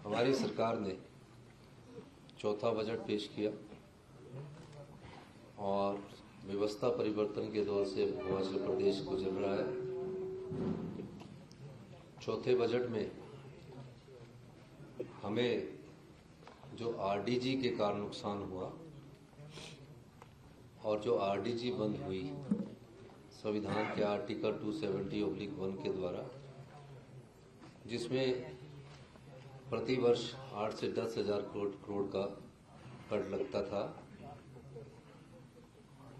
हमारी सरकार ने चौथा बजट पेश किया और व्यवस्था परिवर्तन के दौर से हिमाचल प्रदेश गुजर रहा है। चौथे बजट में हमें जो आरडीजी के कारण नुकसान हुआ और जो आरडीजी बंद हुई संविधान के आर्टिकल 270/1 के द्वारा, जिसमें प्रतिवर्ष 8 से 10 हजार करोड़ का कर लगता था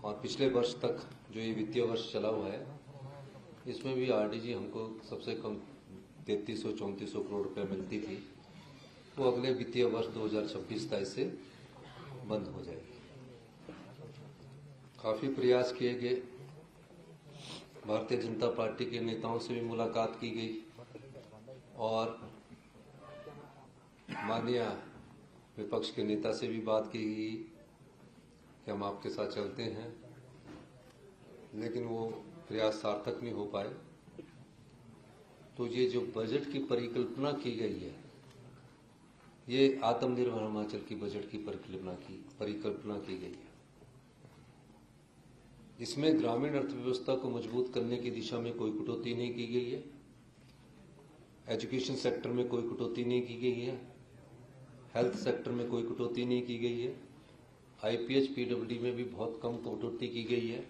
और पिछले वर्ष तक जो ये वित्तीय वर्ष चला हुआ है इसमें भी आरडीजी हमको सबसे कम 3300-3400 करोड़ रुपए मिलती थी, वो अगले वित्तीय वर्ष 2026-27 से बंद हो जाएगी। काफी प्रयास किए गए, भारतीय जनता पार्टी के नेताओं से भी मुलाकात की गई और माननीय विपक्ष के नेता से भी बात की गई कि हम आपके साथ चलते हैं, लेकिन वो प्रयास सार्थक नहीं हो पाए। तो ये जो बजट की परिकल्पना की गई है, ये आत्मनिर्भर हिमाचल की बजट की परिकल्पना की गई है। इसमें ग्रामीण अर्थव्यवस्था को मजबूत करने की दिशा में कोई कटौती नहीं की गई है, एजुकेशन सेक्टर में कोई कटौती नहीं की गई है, हेल्थ सेक्टर में कोई कटौती नहीं की गई है, आईपीएच पीडब्ल्यूडी में भी बहुत कम कटौती की गई है,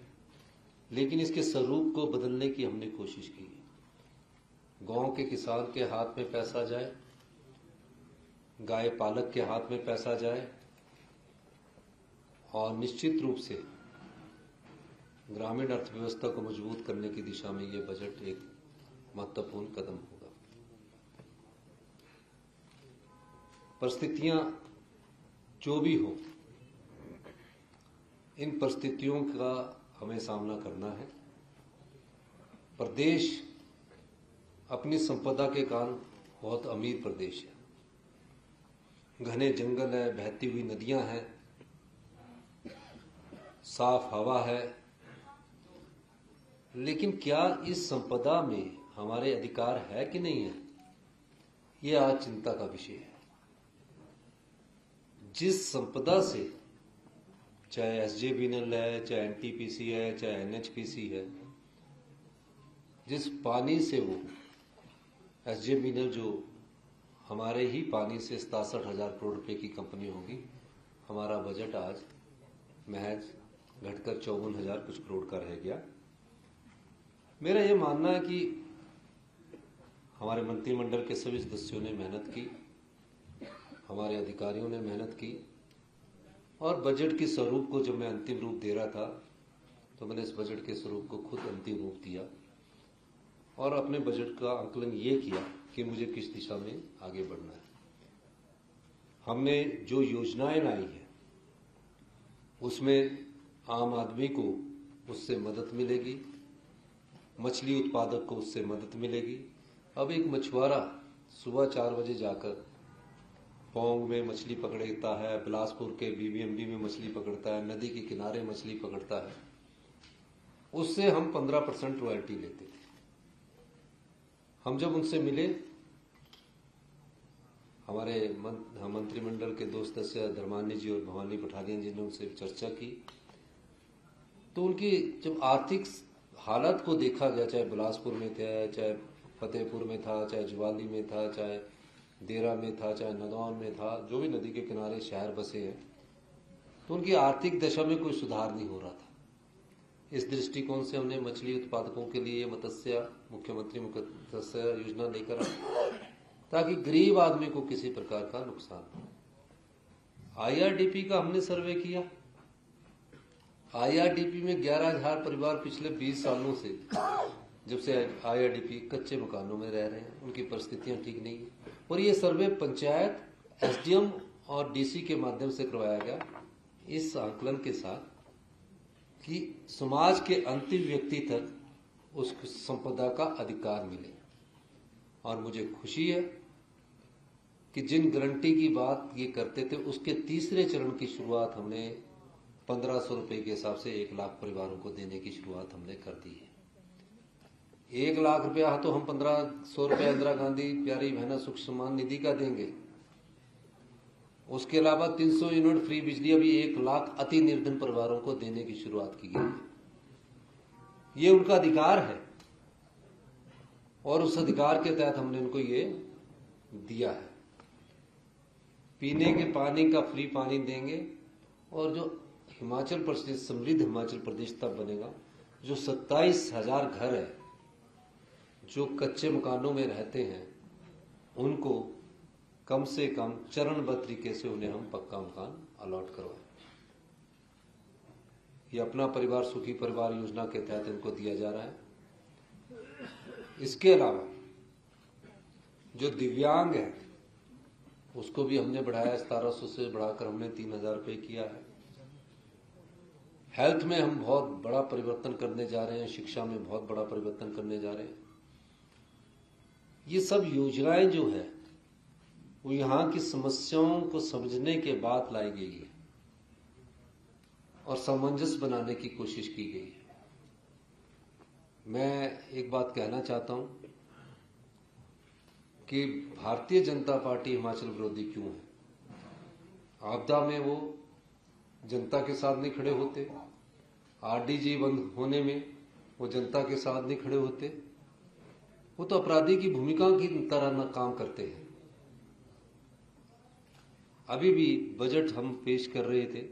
लेकिन इसके स्वरूप को बदलने की हमने कोशिश की है। गांव के किसान के हाथ में पैसा जाए, गाय पालक के हाथ में पैसा जाए और निश्चित रूप से ग्रामीण अर्थव्यवस्था को मजबूत करने की दिशा में ये बजट एक महत्वपूर्ण कदम होगा। परिस्थितियां जो भी हो, इन परिस्थितियों का हमें सामना करना है। प्रदेश अपनी संपदा के कारण बहुत अमीर प्रदेश है। घने जंगल है, बहती हुई नदियां हैं, साफ हवा है, लेकिन क्या इस संपदा में हमारे अधिकार है कि नहीं है, ये आज चिंता का विषय है। जिस संपदा से, चाहे एसजेवीएनएल है, चाहे एनटीपीसी है, चाहे एनएचपीसी है, जिस पानी से वो एसजेवीएनएल जो हमारे ही पानी से 67,000 करोड़ रुपए की कंपनी होगी, हमारा बजट आज महज घटकर 54,000 कुछ करोड़ का रह गया। मेरा ये मानना है कि हमारे मंत्रिमंडल के सभी सदस्यों ने मेहनत की, हमारे अधिकारियों ने मेहनत की और बजट के स्वरूप को जब मैं अंतिम रूप दे रहा था तो मैंने इस बजट के स्वरूप को खुद अंतिम रूप दिया और अपने बजट का आकलन ये किया कि मुझे किस दिशा में आगे बढ़ना है। हमने जो योजनाएं लाई है उसमें आम आदमी को उससे मदद मिलेगी, मछली उत्पादक को उससे मदद मिलेगी। अब एक मछुआरा सुबह 4 बजे जाकर पौंग में मछली पकड़ता है, बिलासपुर के बीबीएमबी में मछली पकड़ता है, नदी के किनारे मछली पकड़ता है, उससे हम 15% रॉयल्टी लेते थे। हम जब उनसे मिले, हमारे मंत्रिमंडल के दो सदस्य धर्मानी जी और भवानी पठानिया जी ने उनसे चर्चा की, तो उनकी जब आर्थिक हालत को देखा गया, चाहे बिलासपुर में था, चाहे फतेहपुर में था, चाहे ज्वाली में था, चाहे देरा में था, चाहे नदौन में था, जो भी नदी के किनारे शहर बसे हैं, तो उनकी आर्थिक दशा में कोई सुधार नहीं हो रहा था। इस दृष्टिकोण से हमने मछली उत्पादकों के लिए मुख्यमंत्री मत्स्य योजना लेकर आए ताकि गरीब आदमी को किसी प्रकार का नुकसान हो। आईआरडीपी का हमने सर्वे किया। आईआरडीपी में 11,000 परिवार पिछले 20 सालों से, जब से आईआरडीपी कच्चे मकानों में रह रहे हैं, उनकी परिस्थितियां ठीक नहीं है। और ये सर्वे पंचायत, एसडीएम और डीसी के माध्यम से करवाया गया, इस आकलन के साथ कि समाज के अंतिम व्यक्ति तक उस संपदा का अधिकार मिले। और मुझे खुशी है कि जिन गारंटी की बात ये करते थे, उसके तीसरे चरण की शुरुआत हमने 1,500 रुपए के हिसाब से 1 लाख परिवारों को देने की शुरुआत हमने कर दी है। 1 लाख रुपया तो हम 1,500 रुपया इंदिरा गांधी प्यारी बहना सुख सम्मान निधि का देंगे, उसके अलावा 300 यूनिट फ्री बिजली अभी 1 लाख अति निर्धन परिवारों को देने की शुरुआत की गई है। ये उनका अधिकार है और उस अधिकार के तहत हमने उनको ये दिया है। पीने के पानी का फ्री पानी देंगे और जो हिमाचल प्रदेश समृद्ध हिमाचल प्रदेश तब बनेगा जो 27,000 घर है जो कच्चे मकानों में रहते हैं उनको कम से कम चरणबद्ध तरीके से उन्हें हम पक्का मकान अलॉट करवाएं। ये अपना परिवार सुखी परिवार योजना के तहत इनको दिया जा रहा है। इसके अलावा जो दिव्यांग है उसको भी हमने बढ़ाया, 1700 से बढ़ाकर हमने 3,000 रुपये किया है। हेल्थ में हम बहुत बड़ा परिवर्तन करने जा रहे हैं, शिक्षा में बहुत बड़ा परिवर्तन करने जा रहे हैं। ये सब योजनाएं जो है वो यहाँ की समस्याओं को समझने के बाद लाई गई है और सामंजस्य बनाने की कोशिश की गई है। मैं एक बात कहना चाहता हूं कि भारतीय जनता पार्टी हिमाचल विरोधी क्यों है। आपदा में वो जनता के साथ नहीं खड़े होते, आरडीजी बंद होने में वो जनता के साथ नहीं खड़े होते, वो तो अपराधी की भूमिका की तरह न काम करते हैं। अभी भी बजट हम पेश कर रहे थे,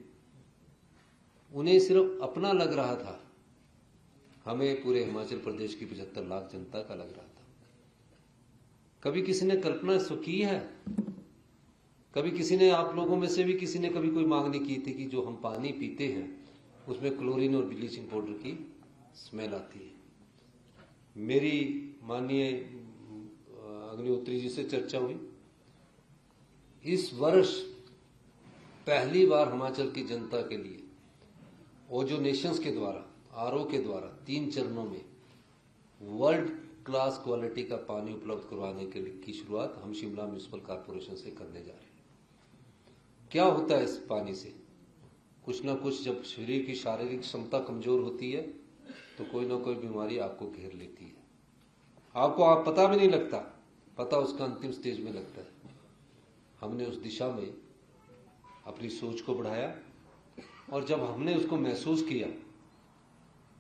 उन्हें सिर्फ अपना लग रहा था, हमें पूरे हिमाचल प्रदेश की 75 लाख जनता का लग रहा था। कभी किसी ने कल्पना सो की है? कभी किसी ने, आप लोगों में से भी किसी ने कभी कोई मांग नहीं की थी कि जो हम पानी पीते हैं उसमें क्लोरीन और ब्लीचिंग पाउडर की स्मेल आती है। मेरी माननीय अग्निहोत्री जी से चर्चा हुई, इस वर्ष पहली बार हिमाचल की जनता के लिए ओजो नेशंस के द्वारा, आरओ के द्वारा 3 चरणों में वर्ल्ड क्लास क्वालिटी का पानी उपलब्ध करवाने के लिए की शुरुआत हम शिमला म्युनिसिपल कॉर्पोरेशन से करने जा रहे हैं। क्या होता है इस पानी से? कुछ ना कुछ, जब शरीर की शारीरिक क्षमता कमजोर होती है तो कोई ना कोई बीमारी आपको घेर लेती है। आपको आप पता भी नहीं लगता, पता उसका अंतिम स्टेज में लगता है। हमने उस दिशा में अपनी सोच को बढ़ाया और जब हमने उसको महसूस किया,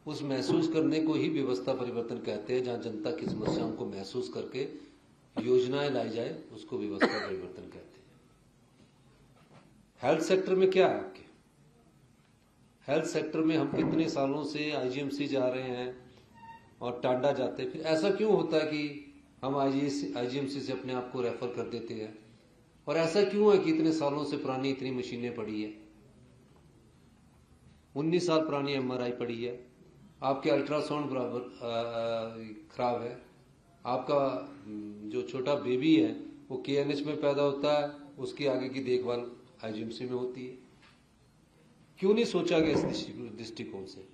उस महसूस करने को ही व्यवस्था परिवर्तन कहते हैं। जहां जनता की समस्याओं को महसूस करके योजनाएं लाई जाए उसको व्यवस्था परिवर्तन कहते हैं। हेल्थ सेक्टर में क्या है आपके? हेल्थ सेक्टर में हम कितने सालों से आईजीएमसी जा रहे हैं और टांडा जाते हैं, फिर ऐसा क्यों होता है कि हम आईजीएमसी से अपने आप को रेफर कर देते हैं? और ऐसा क्यों है कि इतने सालों से पुरानी इतनी मशीनें पड़ी है, 19 साल पुरानी एमआरआई पड़ी है, आपके अल्ट्रासाउंड बराबर खराब है, आपका जो छोटा बेबी है वो केएनएच में पैदा होता है, उसकी आगे की देखभाल आईजीएमसी में होती है। क्यों नहीं सोचा गया इस दृष्टिकोण से?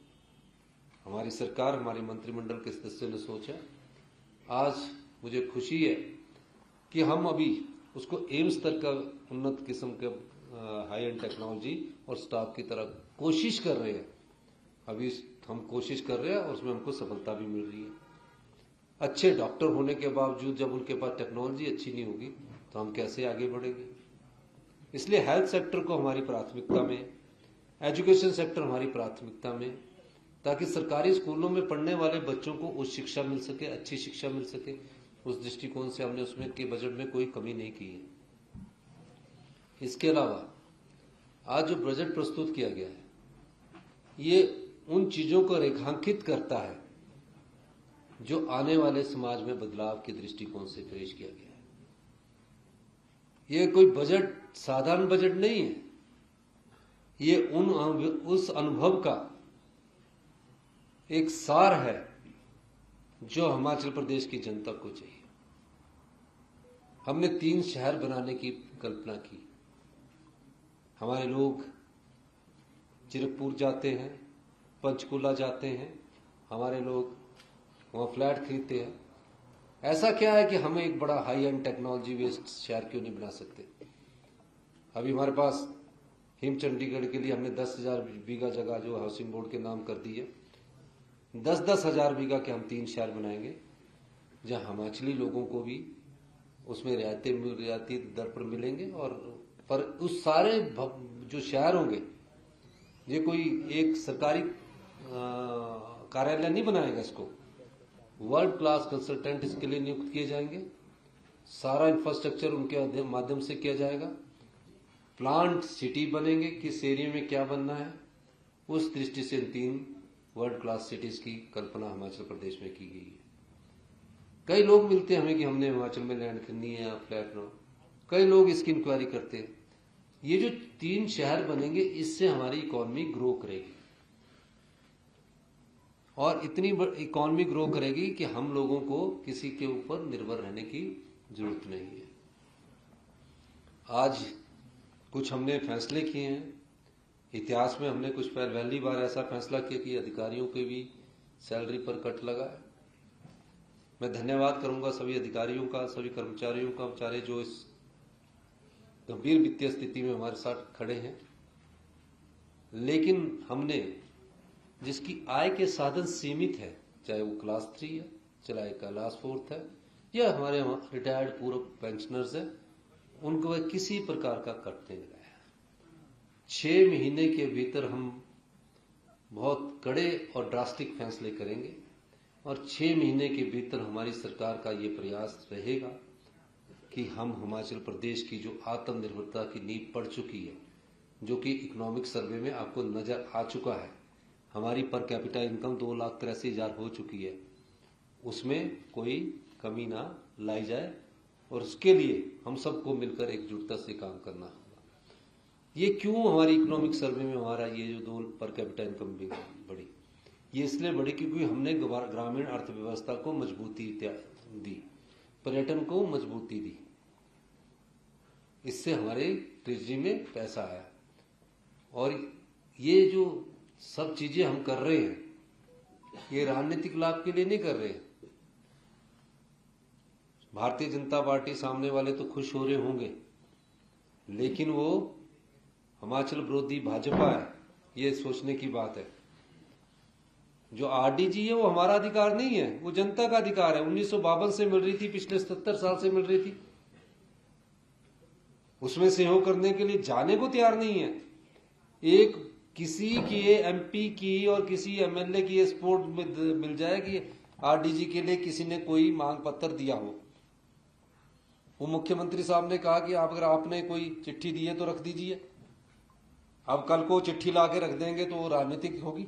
हमारी सरकार, हमारे मंत्रिमंडल के सदस्यों ने सोचा। आज मुझे खुशी है कि हम अभी उसको एम्स स्तर का उन्नत किस्म के हाई एंड टेक्नोलॉजी और स्टाफ की तरह कोशिश कर रहे हैं। अभी हम कोशिश कर रहे हैं और उसमें हमको सफलता भी मिल रही है। अच्छे डॉक्टर होने के बावजूद जब उनके पास टेक्नोलॉजी अच्छी नहीं होगी तो हम कैसे आगे बढ़ेंगे? इसलिए हेल्थ सेक्टर को हमारी प्राथमिकता में, एजुकेशन सेक्टर हमारी प्राथमिकता में, ताकि सरकारी स्कूलों में पढ़ने वाले बच्चों को उच्च शिक्षा मिल सके, अच्छी शिक्षा मिल सके। उस दृष्टिकोण से हमने उसमें के बजट में कोई कमी नहीं की है। इसके अलावा आज जो बजट प्रस्तुत किया गया है ये उन चीजों को रेखांकित करता है जो आने वाले समाज में बदलाव के दृष्टिकोण से पेश किया गया है। ये कोई बजट साधारण बजट नहीं है, ये उस अनुभव का एक सार है जो हिमाचल प्रदेश की जनता को चाहिए। हमने 3 शहर बनाने की कल्पना की। हमारे लोग चिरकपुर जाते हैं, पंचकूला जाते हैं, हमारे लोग वहां फ्लैट खरीदते हैं। ऐसा क्या है कि हमें एक बड़ा हाई एंड टेक्नोलॉजी बेस्ड शहर क्यों नहीं बना सकते? अभी हमारे पास हिम चंडीगढ़ के लिए हमने 10,000 बीघा जगह जो हाउसिंग बोर्ड के नाम कर दी है। 10-10 हजार बीघा के हम 3 शहर बनाएंगे जहां हिमाचली लोगों को भी उसमें रियायती दर पर मिलेंगे और पर उस सारे जो शहर होंगे, ये कोई एक सरकारी कार्यालय नहीं बनाएगा इसको। वर्ल्ड क्लास कंसल्टेंट इसके लिए नियुक्त किए जाएंगे, सारा इंफ्रास्ट्रक्चर उनके माध्यम से किया जाएगा, प्लांट सिटी बनेंगे, किस एरिया में क्या बनना है, उस दृष्टि से 3 वर्ल्ड क्लास सिटीज की कल्पना हिमाचल प्रदेश में की गई है। कई लोग मिलते हैं हमें कि हमने हिमाचल में लैंड करनी है, फ्लैट लो, कई लोग इसकी इंक्वायरी करते हैं। ये जो 3 शहर बनेंगे, इससे हमारी इकोनॉमी ग्रो करेगी, और इतनी इकोनॉमी ग्रो करेगी कि हम लोगों को किसी के ऊपर निर्भर रहने की जरूरत नहीं है। आज कुछ हमने फैसले किए हैं, इतिहास में हमने कुछ पहली बार ऐसा फैसला किया कि अधिकारियों के भी सैलरी पर कट लगा है। मैं धन्यवाद करूंगा सभी अधिकारियों का, सभी कर्मचारियों का, बेचारे जो इस गंभीर वित्तीय स्थिति में हमारे साथ खड़े हैं। लेकिन हमने जिसकी आय के साधन सीमित है, चाहे वो क्लास 3 है, चाहे क्लास 4 है, या हमारे रिटायर्ड पूर्व पेंशनर्स है, उनको किसी प्रकार का कट नहीं लगाया। 6 महीने के भीतर हम बहुत कड़े और ड्रास्टिक फैसले करेंगे, और 6 महीने के भीतर हमारी सरकार का ये प्रयास रहेगा कि हम हिमाचल प्रदेश की जो आत्मनिर्भरता की नींव पड़ चुकी है, जो कि इकोनॉमिक सर्वे में आपको नजर आ चुका है, हमारी पर कैपिटा इनकम 2,83,000 हो चुकी है, उसमें कोई कमी ना लाई जाए, और उसके लिए हम सबको मिलकर एकजुटता से काम करना होगा। ये क्यों हमारी इकोनॉमिक सर्वे में हमारा ये जो 2 पर कैपिटा इनकम बढ़ी, ये इसलिए बढ़ी क्योंकि हमने ग्रामीण अर्थव्यवस्था को मजबूती दी, पर्यटन को मजबूती दी, इससे हमारे ट्रेजरी में पैसा आया। और ये जो सब चीजें हम कर रहे हैं, ये राजनीतिक लाभ के लिए नहीं कर रहे हैं। भारतीय जनता पार्टी सामने वाले तो खुश हो रहे होंगे, लेकिन वो हिमाचल विरोधी भाजपा है, ये सोचने की बात है। जो आरडीजी है वो हमारा अधिकार नहीं है, वो जनता का अधिकार है। 1952 से मिल रही थी, पिछले 77 साल से मिल रही थी, उसमें सहयोग करने के लिए जाने को तैयार नहीं है। एक किसी की एमपी की और किसी एमएलए की सपोर्ट मिल जाए कि आरडीजी के लिए किसी ने कोई मांग पत्र दिया हो। वो मुख्यमंत्री साहब ने कहा कि आप अगर आपने कोई चिट्ठी दी है तो रख दीजिए। अब कल को चिट्ठी ला के रख देंगे तो वो राजनीतिक होगी।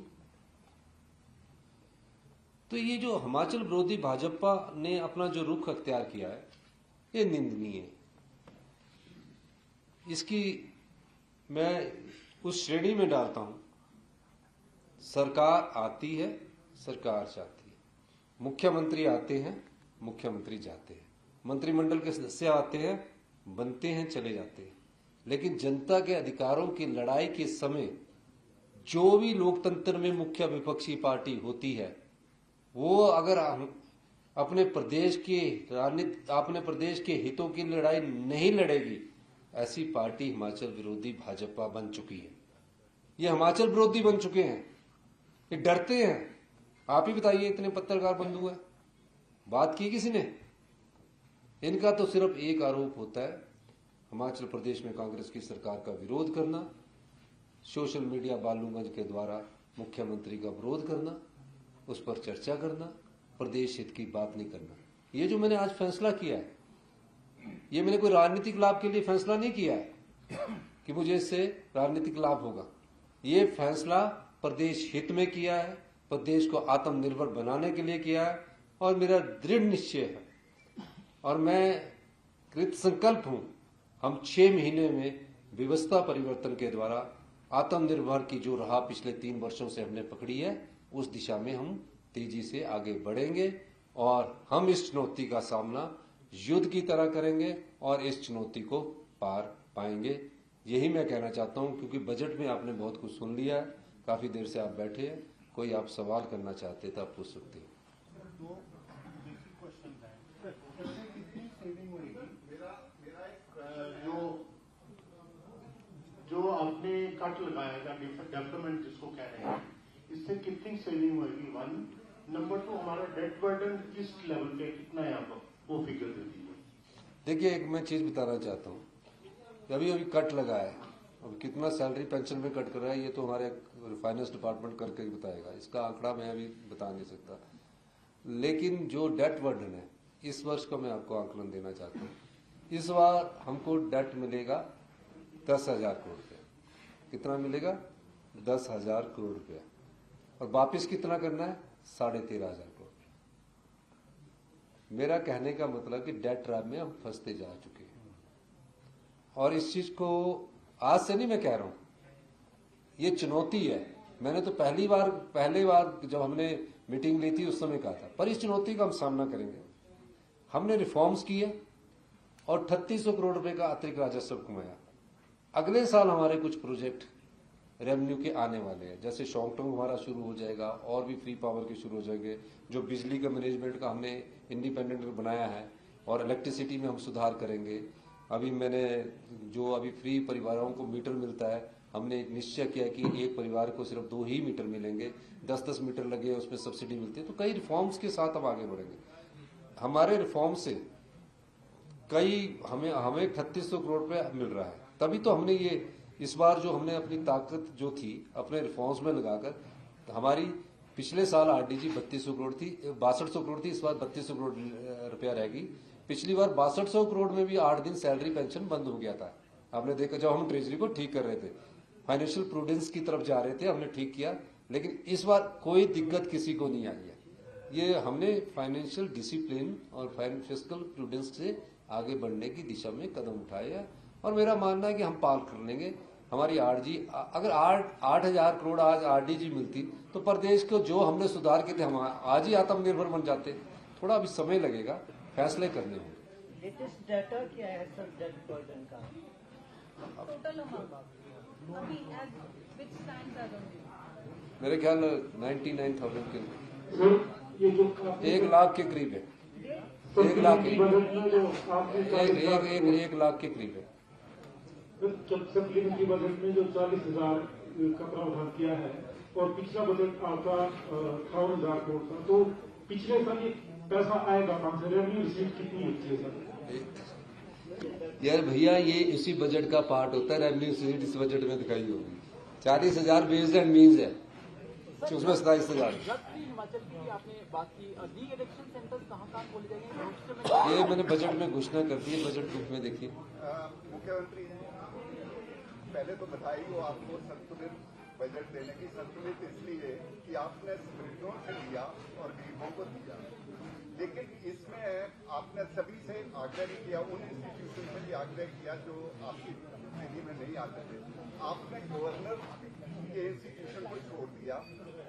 तो ये जो हिमाचल विरोधी भाजपा ने अपना जो रुख अख्तियार किया है, ये निंदनीय है। इसकी मैं उस श्रेणी में डालता हूं, सरकार आती है, सरकार जाती है, मुख्यमंत्री आते हैं, मुख्यमंत्री जाते हैं, मंत्रिमंडल के सदस्य आते हैं, बनते हैं, चले जाते हैं। लेकिन जनता के अधिकारों की लड़ाई के समय जो भी लोकतंत्र में मुख्य विपक्षी पार्टी होती है, वो अगर अपने प्रदेश के हितों की लड़ाई नहीं लड़ेगी, ऐसी पार्टी हिमाचल विरोधी भाजपा बन चुकी है। ये हिमाचल विरोधी बन चुके हैं, ये डरते हैं। आप ही बताइए, इतने पत्रकार बंधु है, बात की किसी ने? इनका तो सिर्फ एक आरोप होता है, हिमाचल प्रदेश में कांग्रेस की सरकार का विरोध करना, सोशल मीडिया बालूगंज के द्वारा मुख्यमंत्री का विरोध करना, उस पर चर्चा करना, प्रदेश हित की बात नहीं करना। ये जो मैंने आज फैसला किया है, ये मैंने कोई राजनीतिक लाभ के लिए फैसला नहीं किया है कि मुझे इससे राजनीतिक लाभ होगा। ये फैसला प्रदेश हित में किया है, प्रदेश को आत्मनिर्भर बनाने के लिए किया है, और मेरा दृढ़ निश्चय है और मैं कृत संकल्प हूं, हम 6 महीने में व्यवस्था परिवर्तन के द्वारा आत्मनिर्भर की जो राह पिछले 3 वर्षों से हमने पकड़ी है, उस दिशा में हम तेजी से आगे बढ़ेंगे, और हम इस चुनौती का सामना युद्ध की तरह करेंगे और इस चुनौती को पार पाएंगे। यही मैं कहना चाहता हूं, क्योंकि बजट में आपने बहुत कुछ सुन लिया है, काफी देर से आप बैठे हैं, कोई आप सवाल करना चाहते तो आप पूछ सकते हैं। जो आपने कट लगाया डेवलपमेंट जिसको कह रहे हैं, इससे कितनी सेविंग होगी? 1 नंबर 2, हमारा डेट बर्डन किस लेवल पे कितना है, आप वो फिगर दे दीजिए। देखिए, एक मैं चीज बताना चाहता हूं, कि अभी अभी कट लगा है, अब कितना सैलरी पेंशन में कट कर रहा है ये तो हमारे फाइनेंस डिपार्टमेंट करके ही बताएगा, इसका आंकड़ा मैं अभी बता नहीं सकता। लेकिन जो डेट वर्डन है इस वर्ष का मैं आपको आंकलन देना चाहता हूँ। इस बार हमको डेट मिलेगा 10,000 करोड़ रुपया। कितना मिलेगा? 10,000 करोड़ रुपया। और वापिस कितना करना है? 13,500 करोड़। मेरा कहने का मतलब कि डेट ट्रैप में हम फंसते जा चुके हैं, और इस चीज को आज से नहीं मैं कह रहा हूं, ये चुनौती है। मैंने तो पहले बार जब हमने मीटिंग ली थी उस समय कहा था, पर इस चुनौती का हम सामना करेंगे। हमने रिफॉर्म्स किए और 3800 करोड़ रुपए का अतिरिक्त राजस्व कमाया। अगले साल हमारे कुछ प्रोजेक्ट रेवेन्यू के आने वाले हैं, जैसे शॉन्गटोंग हमारा शुरू हो जाएगा और भी फ्री पावर के शुरू हो जाएंगे। जो बिजली का मैनेजमेंट का हमने इंडिपेंडेंट बनाया है, और इलेक्ट्रिसिटी में हम सुधार करेंगे। अभी मैंने जो अभी फ्री परिवारों को मीटर मिलता है, हमने एक निश्चय किया कि एक परिवार को सिर्फ 2 ही मीटर मिलेंगे, 10-10 मीटर लगे उसमें सब्सिडी मिलती है। तो कई रिफॉर्म्स के साथ हम आगे बढ़ेंगे। हमारे रिफॉर्म से हमें 3800 करोड़ रुपए मिल रहा है। तभी तो हमने ये इस बार जो हमने अपनी ताकत जो थी अपने रिफॉर्म्स में लगाकर, हमारी पिछले साल आरडीजी 3200 करोड़ थी, 6200 करोड़ थी, इस बार 3200 करोड़ रुपया रहेगी। पिछली बार 6200 करोड़ में भी 8 दिन सैलरी पेंशन बंद हो गया था। आपने देखा जब हम ट्रेजरी को ठीक कर रहे थे, फाइनेंशियल प्रूडेंस की तरफ जा रहे थे, हमने ठीक किया। लेकिन इस बार कोई दिक्कत किसी को नहीं आई है। ये हमने फाइनेंशियल डिसिप्लिन और फिस्कल प्रूडेंस से आगे बढ़ने की दिशा में कदम उठाए हैं, और मेरा मानना है कि हम पार कर लेंगे। हमारी आरजी अगर 8,000 करोड़ आज आरडीजी मिलती तो प्रदेश को जो हमने सुधार किए थे हम आज ही आत्मनिर्भर बन जाते। थोड़ा अभी समय लगेगा, फैसले करने होंगे। लेटेस्ट डाटा क्या है सर डेट बर्डन का? टोटल अमाउंट अभी as which stands as on मेरे ख्याल 99,000 के सर ये जो 1 लाख के करीब है। 1 लाख के करीब है। सप्लीमेंट्री बजट में जो 40,000 का प्रावधान किया है और पिछला बजट आपका 58,000 करोड़ था, तो पिछले साल ये पैसा आएगा कहां से? रेवेन्यू रिसीट कितनी है पिछले साल? यार भैया ये इसी बजट का पार्ट होता है, रेवेन्यू रिसीट इस बजट में दिखाई होगी। 40,000 बेस्ड एंड मीन्स है, उसमें 27,000। हिमाचल की आपने बात की, री इलेक्शन सेंटर्स कहां खोले जाएंगे? ये मैंने बजट में घोषणा कर दी है, बजट बुक में देखिए। मुख्यमंत्री पहले तो बधाई हो आपको संतुलित बजट देने की। संतुलित इसलिए कि आपने समृद्धों से लिया और गरीबों को दिया, लेकिन इसमें आपने सभी से आग्रह नहीं किया, उन इंस्टीट्यूशन से भी आग्रह किया जो आपकी श्रेणी में नहीं आते थे। आपने गवर्नर के इंस्टीट्यूशन को छोड़ दिया,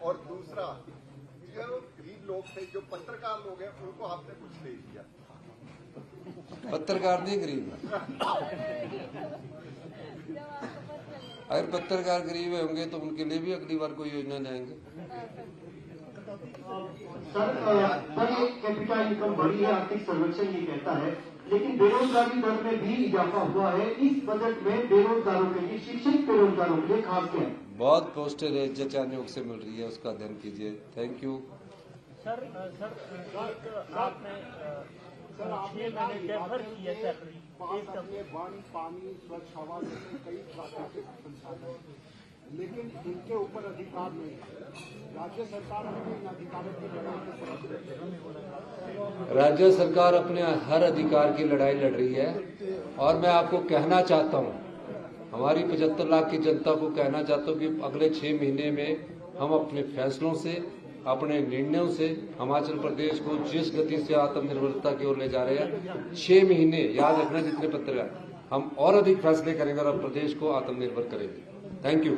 और दूसरा जो गरीब लोग थे, जो पत्रकार लोग हैं, उनको आपने कुछ नहीं दिया। पत्रकार नहीं गरीब है। अगर पत्रकार गरीब होंगे तो उनके लिए भी अगली बार कोई योजना लाएंगे। सर ये कैपिटा इनकम बढ़ी है, आर्थिक सर्वेक्षण ये कहता है, लेकिन बेरोजगारी दर में भी इजाफा हुआ है। इस बजट में बेरोजगारों के लिए, शिक्षित बेरोजगारों के लिए खास क्या है? बहुत पोस्टर है जचान योग से मिल रही है, उसका अध्ययन कीजिए। Thank you. सर आपने 6 महीने डेफर किया सैलरी, पानी, स्वच्छ हवा जैसे कई प्राकृतिक संसाधन, लेकिन इनके ऊपर अधिकार नहीं है। राज्य सरकार अपने इन अधिकारों की लड़ाई राज्य सरकार अपने हर अधिकार की लड़ाई लड़ रही है, और मैं आपको कहना चाहता हूँ, हमारी 75 लाख की जनता को कहना चाहता हूँ कि अगले 6 महीने में हम अपने फैसलों से, अपने निर्णयों से हिमाचल प्रदेश को जिस गति से आत्मनिर्भरता की ओर ले जा रहे हैं, 6 महीने याद रखना, जितने पत्रकार हम और अधिक फैसले करेंगे और प्रदेश को आत्मनिर्भर करेंगे। Thank you.